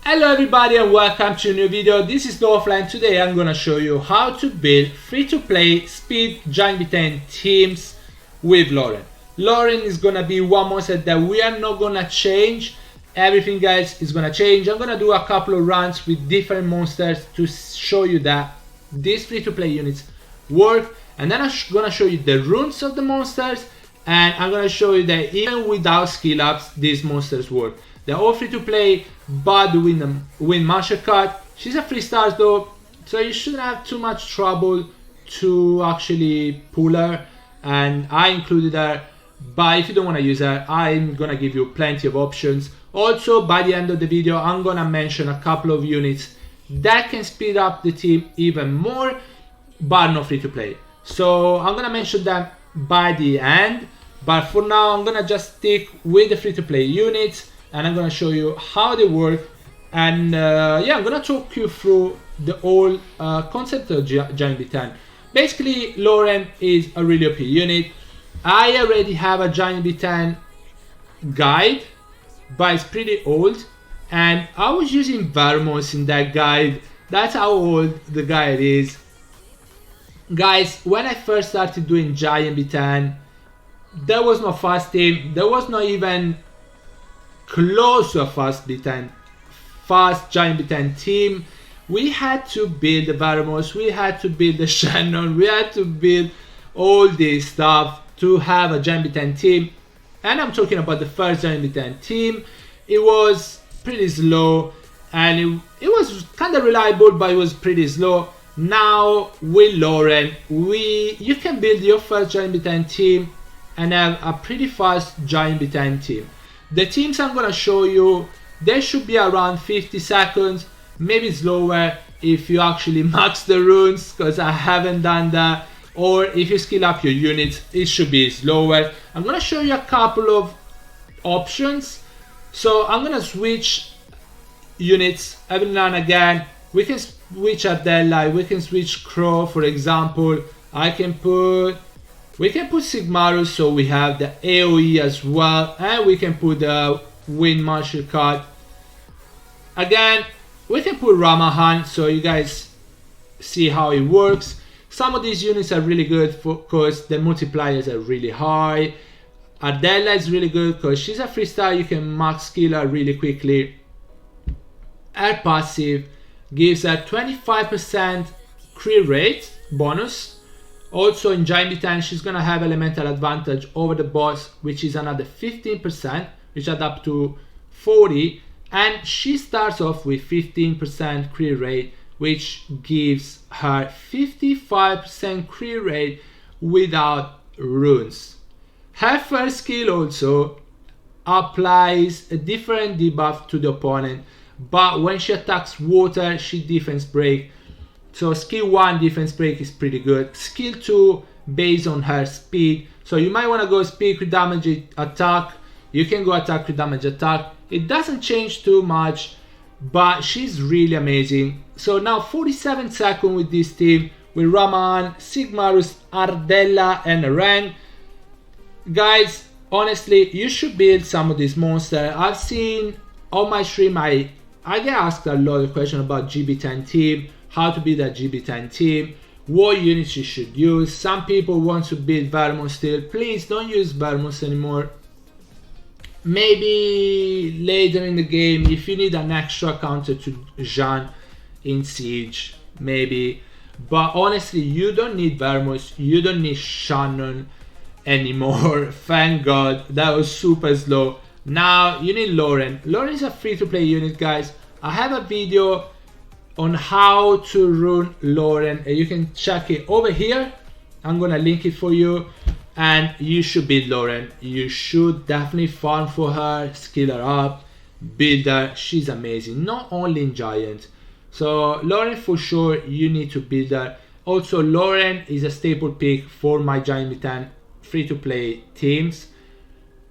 Hello everybody and welcome to a new video. This is Loren. Today I'm gonna show you how to build free-to-play speed GB10 teams with Loren. Loren is gonna be one monster that we are not gonna change. Everything else is gonna change. I'm gonna do a couple of runs with different monsters to show you that these free-to-play units work, and then I'm gonna show you the runes of the monsters, and I'm gonna show you that even without skill ups these monsters work. They're all free to play, but the win martial card. She's a 3 star though, so you shouldn't have too much trouble to actually pull her, and I included her. But if you don't want to use her, I'm gonna give you plenty of options. Also, by the end of the video, I'm gonna mention a couple of units that can speed up the team even more, but not free to play. So I'm gonna mention them by the end, but for now I'm gonna just stick with the free to play units, and I'm gonna show you how they work. And yeah, I'm gonna talk you through the whole concept of GB10. Basically, Loren is a really OP unit. I already have a GB10 guide, but it's pretty old, and I was using Vermos in that guide. That's how old the guide is. Guys, when I first started doing GB10, there was no fast team. There was not even close to a fast GB10 team. We had to build the Vermos, we had to build the Shannon, we had to build all this stuff to have a GB10 team. And I'm talking about the first GB10 team. It was pretty slow, and it was kind of reliable, but it was pretty slow. Now with Loren, you can build your first GB10 team and have a pretty fast GB10 team. The teams I'm gonna show you, they should be around 50 seconds, maybe slower if you actually max the runes, because I haven't done that. Or if you skill up your units, it should be slower. I'm gonna show you a couple of options. So I'm gonna switch units every now and again. We can switch Ardella, we can switch Crow, for example. We can put Sigmarus, so we have the AoE as well, and we can put the win martial card. Again, we can put Ramahan, so you guys see how it works. Some of these units are really good because the multipliers are really high. Ardella is really good because she's a 3 star, you can max skill her really quickly. Her passive gives her 25% crit rate bonus. Also in GB10 she's gonna have elemental advantage over the boss, which is another 15%, which adds up to 40, and she starts off with 15% crit rate, which gives her 55% crit rate without runes. Her first skill also applies a different debuff to the opponent, but when she attacks water, she defense break. So skill 1 defense break is pretty good. Skill 2 based on her speed. So you might want to go speed crit damage attack. You can go attack crit damage attack. It doesn't change too much, but she's really amazing. So now 47 seconds with this team, with Ramahan, Sigmarus, Ardella and Arrang. Guys, honestly, you should build some of these monsters. I've seen on my stream, I get asked a lot of questions about GB10 team, how to build a GB10 team, what units you should use. Some people want to build Vermos still. Please don't use Vermos anymore. Maybe later in the game, if you need an extra counter to Jean in Siege, maybe. But honestly, you don't need Vermos, you don't need Shannon anymore. Thank God, that was super slow. Now you need Loren. Loren is a free to play unit, guys. I have a video on how to rune Loren, and you can check it over here. I'm gonna link it for you, and you should build Loren. You should definitely farm for her, skill her up, build her. She's amazing, not only in Giant. So Loren, for sure you need to build her. Also, Loren is a staple pick for my GB10 free to play teams.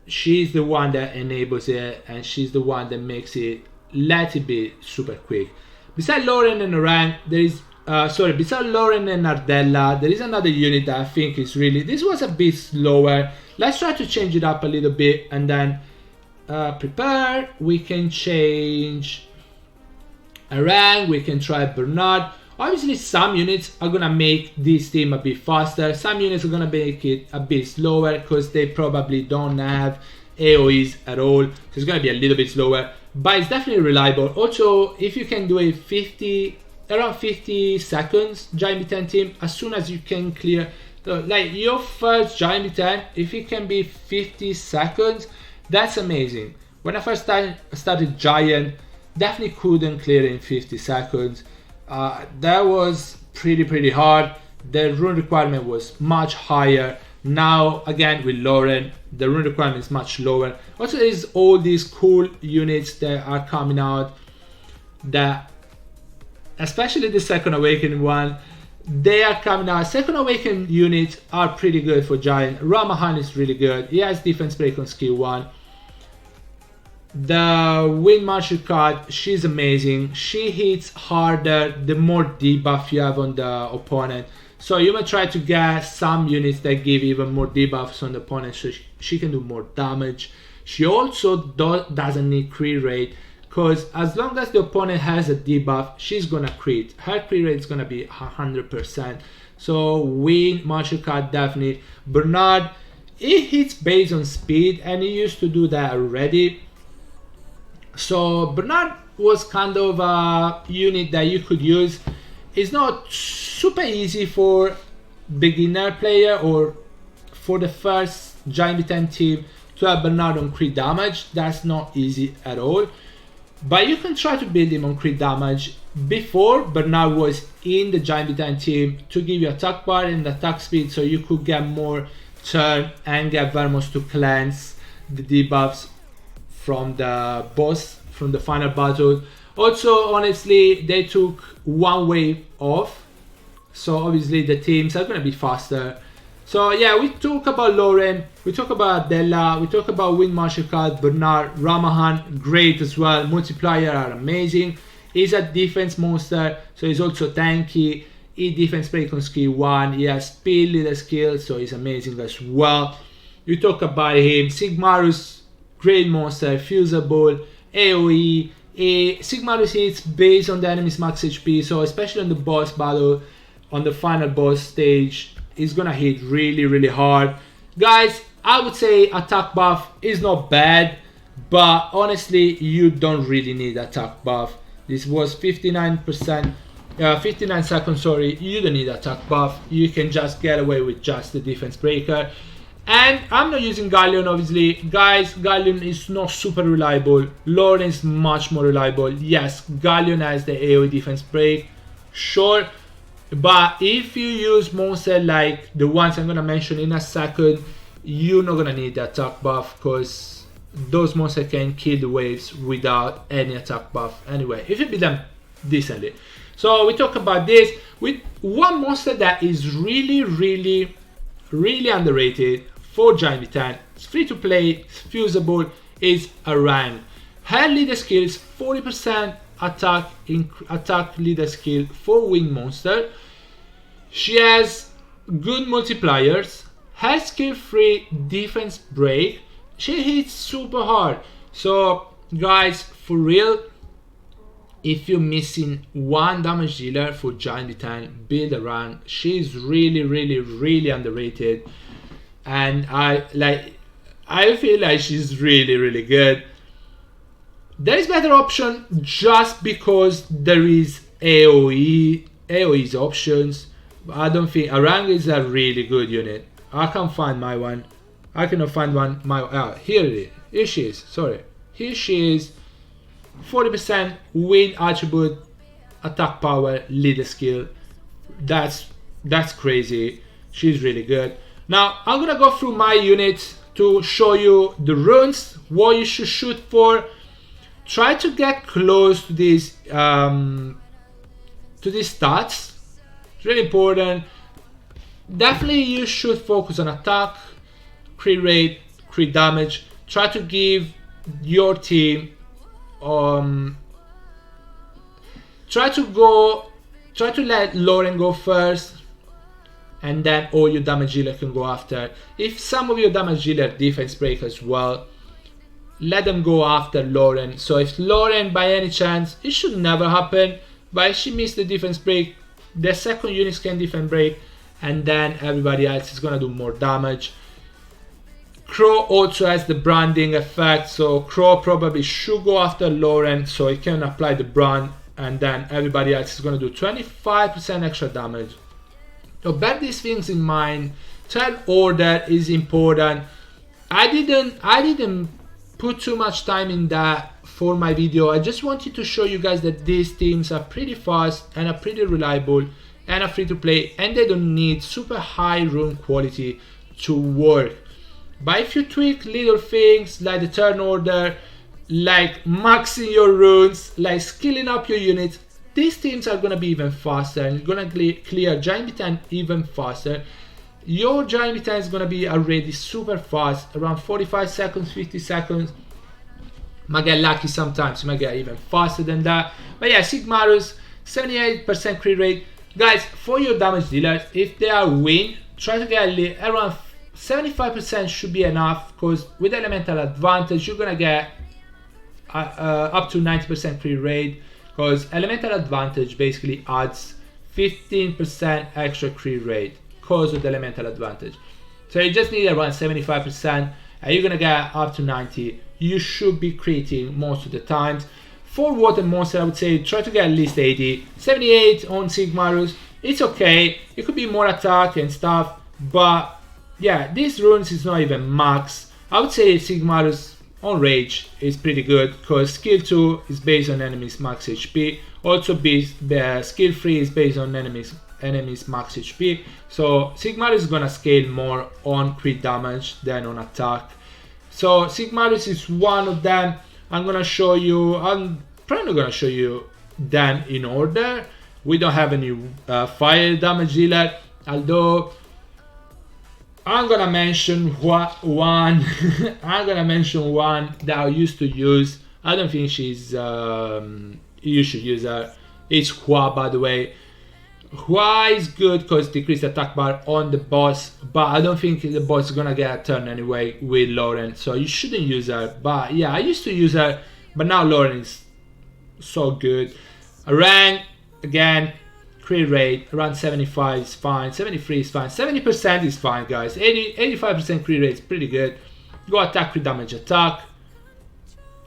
She's the one that enables it, and she's the one that makes it let it be super quick. Besides Loren and Arrang, besides Loren and Ardella, there is another unit that I think is really, this was a bit slower. Let's try to change it up a little bit, and then prepare. We can change Arrang, we can try Bernard. Obviously some units are gonna make this team a bit faster, some units are gonna make it a bit slower because they probably don't have AoEs at all, so it's gonna be a little bit slower, but it's definitely reliable. Also, if you can do a around 50 seconds Giant B10 team, as soon as you can clear like your first Giant B10, if it can be 50 seconds, that's amazing. When I first started Giant, definitely couldn't clear in 50 seconds. That was pretty hard. The rune requirement was much higher. Now again with Loren, the rune requirement is much lower. Also, there's all these cool units that are coming out, that especially the Second Awakening one, they are coming out. Second Awakening units are pretty good for Giant. Ramahan is really good. He has defense break on skill 1. The Wind Marshal card, she's amazing. She hits harder the more debuff you have on the opponent. So you might try to get some units that give even more debuffs on the opponent, so she can do more damage. She also doesn't need crit rate, because as long as the opponent has a debuff, she's gonna crit. Her crit rate is gonna be 100%. So Wind Marshal card definitely. Bernard, it hits based on speed, and he used to do that already. So Bernard was kind of a unit that you could use. It's not super easy for beginner player or for the first Giant B10 team to have Bernard on crit damage. That's not easy at all. But you can try to build him on crit damage. Before, Bernard was in the Giant B10 team to give you attack bar and attack speed, so you could get more turn and get Vermos to cleanse the debuffs from the boss, from the final battle. Also, honestly, they took one wave off, so obviously the teams are going to be faster. So yeah, we talk about Loren, we talk about Ardella, we talk about Wind Marshal card, Bernard, Ramahan, great as well. Multiplier are amazing. He's a defense monster, so he's also tanky. He defense break on skill 1, he has speed leader skill, so he's amazing as well. You talk about him, Sigmarus, great monster, fusible, AoE. Sigmarus hits based on the enemy's max HP, so especially on the boss battle, on the final boss stage, he's gonna hit really hard. Guys, I would say attack buff is not bad, but honestly, you don't really need attack buff. This was 59%, 59 seconds, sorry. You don't need attack buff. You can just get away with just the defense breaker. And I'm not using Galleon, obviously. Guys, Galleon is not super reliable. Loren is much more reliable. Yes, Galleon has the AoE defense break, sure. But if you use monster like the ones I'm going to mention in a second, you're not going to need the attack buff, because those monsters can kill the waves without any attack buff anyway, if you beat them decently. So we talk about this with one monster that is really underrated for Giant B10. It's free to play, it's fusible, is Arrang. Her leader skill is 40% attack leader skill for winged monster. She has good multipliers, has skill free defense break, she hits super hard. So guys, for real, if you're missing one damage dealer for Giant B10, build Arrang. She's really underrated, and I feel like she's really good. There is better option just because there is AoE's options. I don't think Arrang is a really good unit. I can't find my one. I cannot find one. Here it is. Here she is. Sorry. Here she is. 40% wind attribute, attack power, leader skill. That's crazy. She's really good. Now I'm gonna go through my units to show you the runes, what you should shoot for. Try to get close to these stats. It's really important. Definitely you should focus on attack, crit rate, crit damage. Try to give your team try to let Loren go first, and then all your damage dealer can go after. If some of your damage dealer defense break as well, let them go after Loren. So if Loren, by any chance, it should never happen, but if she missed the defense break, the second units can defense break, and then everybody else is gonna do more damage. Crow also has the branding effect, so Crow probably should go after Loren so it can apply the brand, and then everybody else is gonna do 25% extra damage. So bear these things in mind. Turn order is important. I didn't put too much time in that for my video. I just wanted to show you guys that these teams are pretty fast and are pretty reliable and are free to play, and they don't need super high rune quality to work. But if you tweak little things like the turn order, like maxing your runes, like skilling up your units, these teams are gonna be even faster and you're gonna clear Giant B10 even faster. Your Giant B10 is gonna be already super fast, around 45 seconds, 50 seconds. Might get lucky sometimes, you might get even faster than that. But yeah, Sigmarus, 78% crit rate. Guys, for your damage dealers, if they are win, try to get around 75% should be enough, because with elemental advantage you're gonna get up to 90% crit rate, because elemental advantage basically adds 15% extra crit rate because of the elemental advantage. So you just need around 75% and you're gonna get up to 90. You should be creating most of the times. For water monster, I would say try to get at least 80. 78 on Sigmarus, it's okay. It could be more attack and stuff, but yeah, these runes is not even max. I would say Sigmarus on rage is pretty good, because skill 2 is based on enemies max HP. Also skill 3 is based on enemies max HP. So Sigmarus is gonna scale more on crit damage than on attack. So Sigmarus is one of them. I'm probably not gonna show you them in order. We don't have any fire damage dealer, although I'm gonna mention one. I'm gonna mention one that I used to use. I don't think she's you should use her. It's Hua, by the way. Hua is good because decreased attack bar on the boss, but I don't think the boss is gonna get a turn anyway with Loren, so you shouldn't use her. But yeah, I used to use her, but now Loren is so good. Arrang, again, crit rate around 75 is fine, 73 is fine, 70% is fine, guys. 85% crit rate is pretty good. Go attack, crit damage, attack.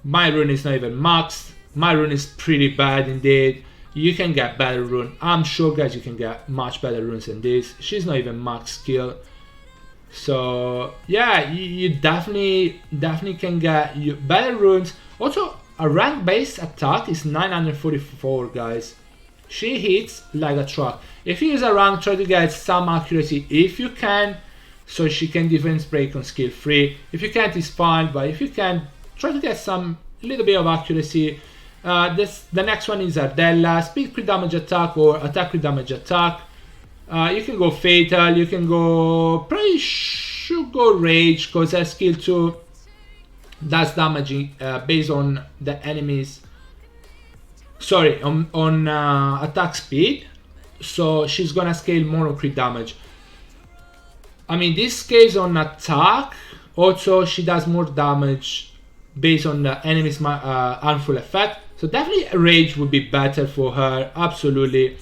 My rune is not even maxed. My rune is pretty bad indeed. You can get better rune. I'm sure, guys, you can get much better runes than this. She's not even max skill. So yeah, you definitely can get you better runes. Also, a rank based attack is 944, guys. She hits like a truck. If you use a rank, try to get some accuracy if you can, so she can defense break on skill 3. If you can't, it's fine, but if you can, try to get some little bit of accuracy. The next one is Ardella, speed crit damage attack or attack crit damage attack. You can go fatal, you can go, probably should go rage, because her skill 2 does damage based on the enemies, sorry, on attack speed, so she's gonna scale more on crit damage. I mean, this scales on attack, also she does more damage based on the enemy's harmful effect. So definitely rage would be better for her, absolutely.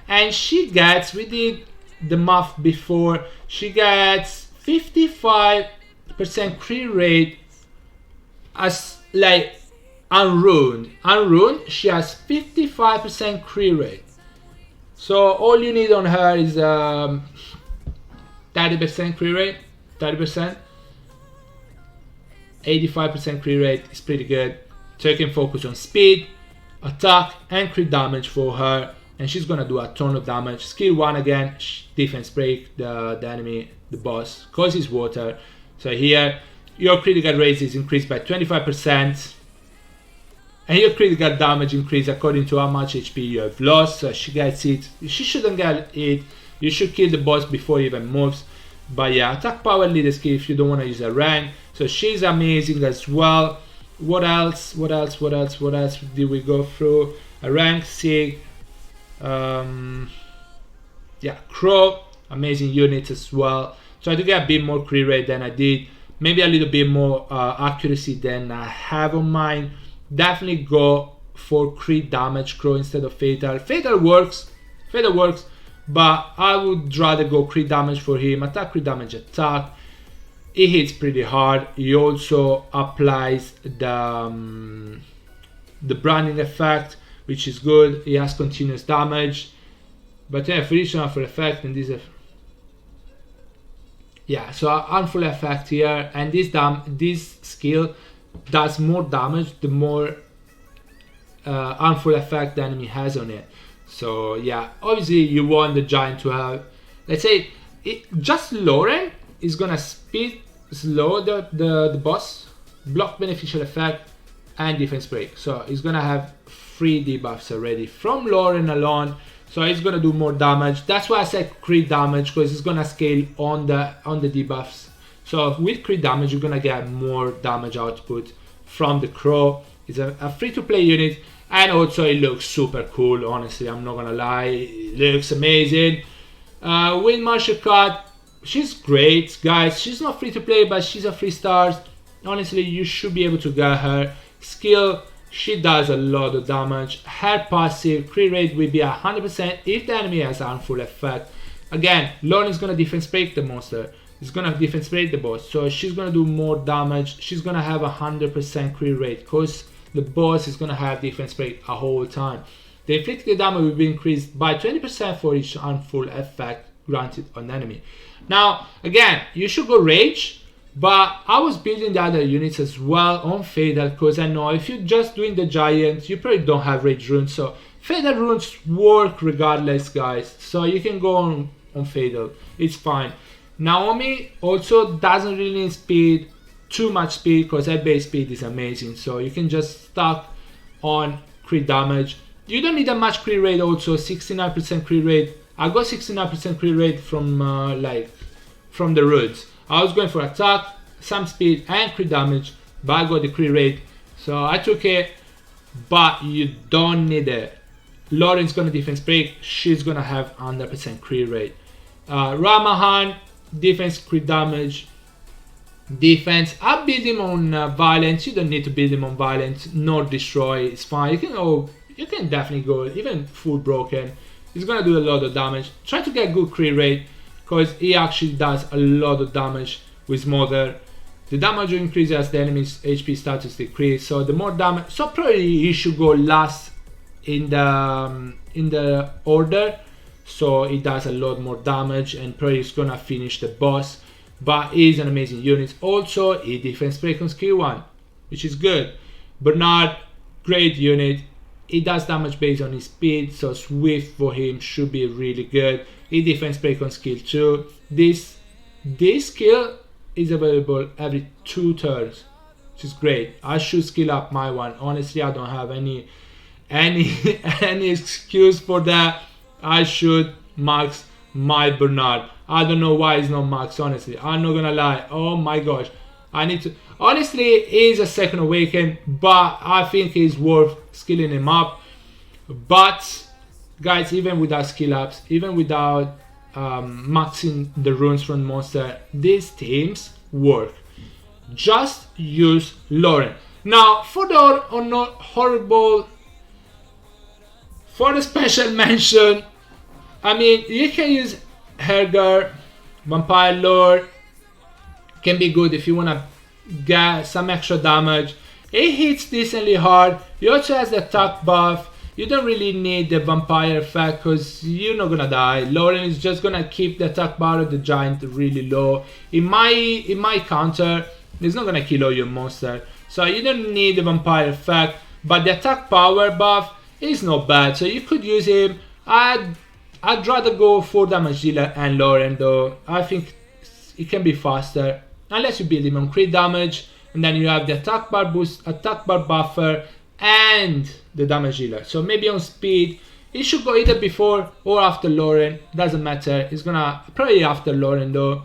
And she gets, we did the math before, she gets 55% crit rate as like unruined. Unruined, she has 55% crit rate. So all you need on her is 30% crit rate, 30%. 85% crit rate is pretty good. So you can focus on speed, attack, and crit damage for her, and she's gonna do a ton of damage. Skill 1 again, defense break the enemy, the boss, cause he's water. So here, your critical rate is increased by 25%, and your critical damage increase according to how much HP you have lost. So she gets it. She shouldn't get it. You should kill the boss before he even moves. But yeah, attack power leader skill if you don't want to use a rank. So she's amazing as well. What else did we go through? A rank Sig, yeah, Crow, amazing units as well. Try to get a bit more crit rate than I did, maybe a little bit more accuracy than I have on mine. Definitely go for crit damage crow instead of fatal. Fatal works, but I would rather go crit damage for him. Attack, crit damage, attack. He hits pretty hard. He also applies the branding effect, which is good. He has continuous damage. But yeah, for each one for effect, and this yeah, so harmful effect here, and this skill does more damage the more harmful effect the enemy has on it. So yeah, obviously you want the giant to have, let's say, just Loren is gonna speed slow the boss, block beneficial effect, and defense break. So he's gonna have 3 debuffs already from Loren alone. So he's gonna do more damage. That's why I said crit damage, because it's gonna scale on the debuffs. So with crit damage, you're gonna get more damage output from the crow. It's a free-to-play unit, and also it looks super cool. Honestly, I'm not gonna lie, it looks amazing. Wind martial cut, she's great, guys. She's not free-to-play, but she's a 3-star. Honestly, you should be able to get her. Skill, she does a lot of damage. Her passive crit rate will be 100% if the enemy has harmful effect. Again, Loren is gonna defense break the monster. He's gonna defense break the boss, so she's gonna do more damage. She's gonna have 100% crit rate because the boss is gonna have defense break a whole time. The inflicted damage will be increased by 20% for each harmful effect granted on the enemy. Now, again, you should go rage. But I was building the other units as well on Fatal, because I know if you're just doing the giant, you probably don't have rage runes. So Fatal runes work regardless, guys. So you can go on Fatal, it's fine. Naomi also doesn't really need speed, too much speed, because her base speed is amazing. So you can just stuck on crit damage. You don't need that much crit rate also, 69% crit rate. I got 69% crit rate from from the roots. I was going for attack, some speed, and crit damage, but I got the crit rate, so I took it. But you don't need it. Loren's gonna defense break, she's gonna have 100% crit rate. Ramahan, defense, crit damage, defense. I build him on violence. You don't need to build him on violence nor destroy. It's fine. You can definitely go even full broken. He's gonna do a lot of damage. Try to get good crit rate, because he actually does a lot of damage with Smother. The damage will increase as the enemy's HP status decrease. So the more damage, so probably he should go last in the order. So he does a lot more damage, and probably he's gonna finish the boss. But he's an amazing unit. Also, he defense break on skill 1, which is good. Bernard, great unit. He does damage based on his speed, so Swift for him should be really good. He defense break on skill 2. This skill is available every 2 turns, which is great. I should skill up my one. Honestly, I don't have any excuse for that. I should max my Bernard. I don't know why it's not max, honestly. I'm not gonna lie. Oh my gosh. I need to. Honestly, he's a second awaken, but I think he's worth skilling him up. But guys, even without skill ups, even without maxing the runes from monster, these teams work. Just use Loren. Now, for the special mention, I mean, you can use Herger, Vampire Lord. Can be good if you want to get some extra damage. It hits decently hard. He also has the attack buff. You don't really need the vampire effect because you're not gonna die. Loren is just gonna keep the attack bar of the giant really low. It might counter. It's not gonna kill all your monster. So you don't need the vampire effect. But the attack power buff is not bad. So you could use him. I'd rather go for damage dealer and Loren though. I think it can be faster. Unless you build him on crit damage, and then you have the attack bar boost, attack bar buffer, and the damage dealer. So maybe on speed, he should go either before or after Loren. Doesn't matter. He's gonna probably after Loren though.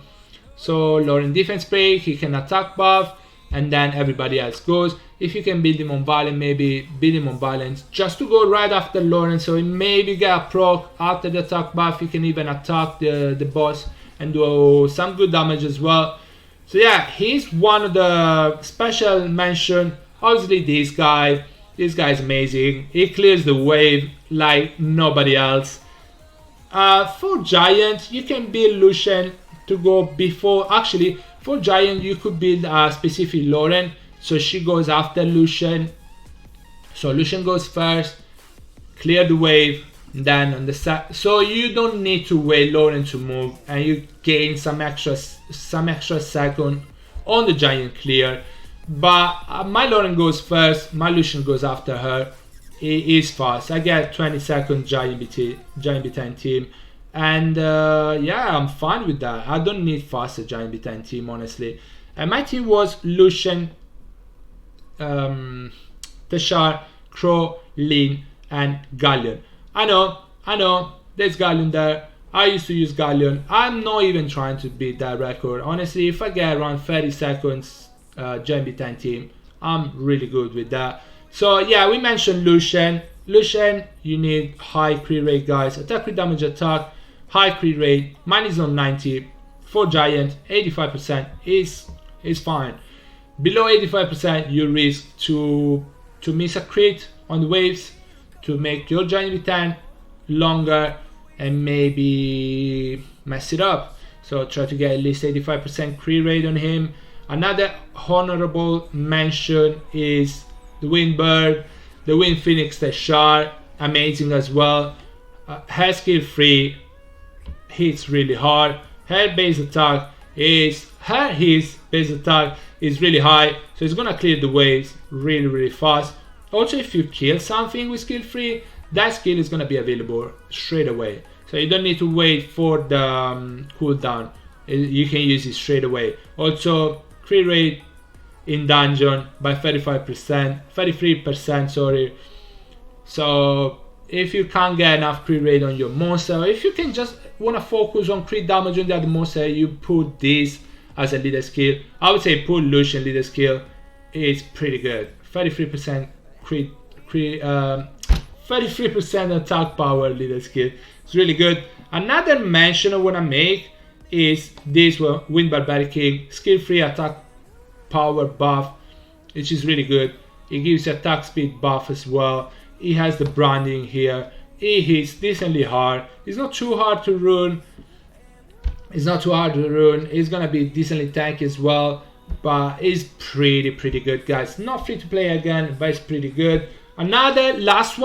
So Loren defense break, he can attack buff, and then everybody else goes. If you can build him on violence, maybe build him on violence just to go right after Loren. So he maybe get a proc after the attack buff. He can even attack the boss and do some good damage as well. So yeah, he's one of the special mention. Obviously this guy is amazing. He clears the wave like nobody else. For giant, you can build Lushen to go before. Actually, for giant, you could build a specific Loren, so she goes after Lushen. So Lushen goes first, clear the wave, then on the side. So you don't need to wait Loren to move, and you gain some extra second on the giant clear. But my Loren goes first, my Lushen goes after her. It is fast. I get 20 seconds giant B10 team, and yeah, I'm fine with that. I don't need faster giant B10 team, honestly. And my team was Lushen, Teshar, Crow, Lean, and Galleon. I know, there's Galleon there. I used to use Galleon. I'm not even trying to beat that record. Honestly, if I get around 30 seconds giant B10 team, I'm really good with that. So yeah, we mentioned Lushen. Lushen, you need high crit rate, guys. Attack crit damage attack, high crit rate. Mine is on 90. For giant, 85% is fine. Below 85%, you risk to miss a crit on the waves, to make your giant B10 longer, and maybe mess it up. So try to get at least 85% crit rate on him. Another honorable mention is the Wind Bird, the Wind Phoenix teshar, amazing as well. Her skill 3 hits really hard. Her base attack is really high, so it's gonna clear the waves really fast. Also, if you kill something with skill 3, that skill is gonna be available straight away. So you don't need to wait for the cooldown. You can use it straight away. Also, crit rate in dungeon by 33%, sorry. So if you can't get enough crit rate on your monster, if you can just want to focus on crit damage on the other monster, you put this as a leader skill. I would say put Lushen leader skill. It's pretty good. 33% 33% attack power leader skill. It's really good. Another mention I want to make is this one, Wind Barbaric King, skill 3 attack power buff, which is really good. It gives attack speed buff as well. It has the branding here. It hits decently hard. It's not too hard to run. It's gonna be decently tanky as well, but it's pretty good, guys. Not free to play again, but it's pretty good. Another last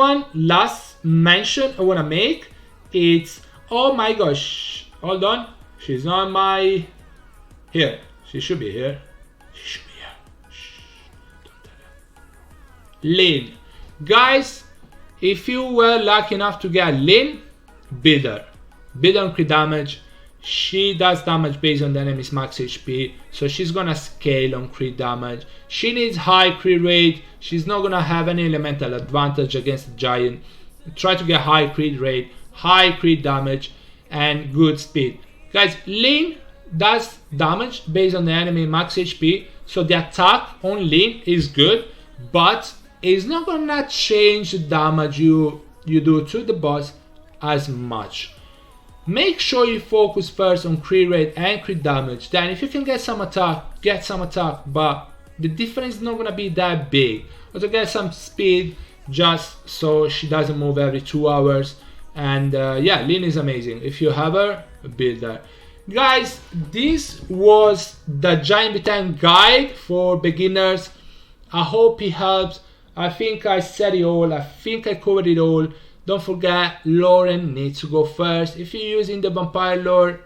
mention I wanna make. It's, oh my gosh, hold on. She's not here. She should be here. Lin. Guys, if you were lucky enough to get Lin, build her on crit damage. She does damage based on the enemy's max HP, so she's gonna scale on crit damage. She needs high crit rate. She's not gonna have any elemental advantage against the giant. Try to get high crit rate, high crit damage, and good speed. Guys, Lin does damage based on the enemy max HP, so the attack on Lin is good, but it's not gonna change the damage you do to the boss as much. Make sure you focus first on crit rate and crit damage. Then if you can get some attack, but the difference is not gonna be that big. Also get some speed just so she doesn't move every 2 hours. And yeah, Lin is amazing. If you have her, build her. Guys, this was the Giant B10 guide for beginners. I hope it helps. I think I said it all. I think I covered it all. Don't forget, Loren needs to go first. If you're using the vampire lore,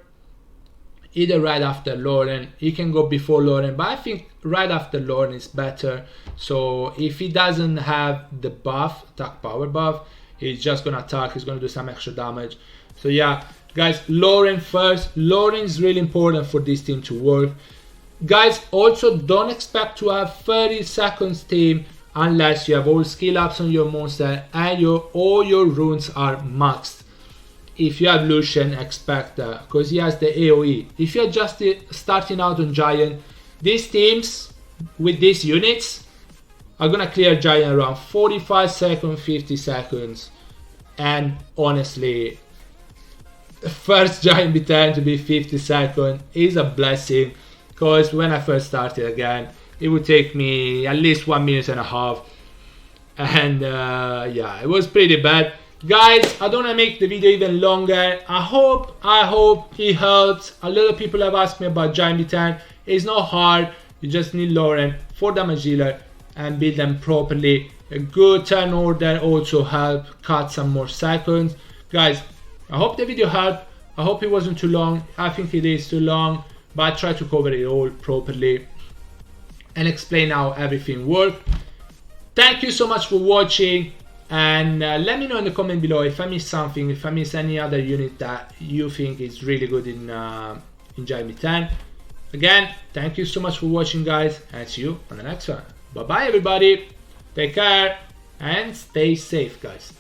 either right after Loren, he can go before Loren, but I think right after Loren is better. So if he doesn't have the buff, attack power buff, he's just gonna attack, he's gonna do some extra damage. So yeah, guys, Loren first. Loren is really important for this team to work. Guys, also don't expect to have 30 seconds team unless you have all skill ups on your monster and all your runes are maxed. If you have Lushen, expect that, because he has the AoE. If you're just starting out on Giant, these teams with these units are gonna clear Giant around 45 seconds, 50 seconds. And honestly, the first Giant B10 to be 50 seconds is a blessing. because when I first started again, it would take me at least 1.5 minutes, and yeah, it was pretty bad. Guys, I don't want to make the video even longer. I hope it helps. A lot of people have asked me about GB10. It's not hard. You just need Loren for damage dealer and build them properly. A good turn order also help cut some more seconds. Guys, I hope the video helped. I hope it wasn't too long. I think it is too long, but I try to cover it all properly and explain how everything works. Thank you so much for watching, and let me know in the comment below if I missed something, if I missed any other unit that you think is really good in GB10. Again, thank you so much for watching, guys, and see you on the next one. Bye bye everybody, take care and stay safe, guys.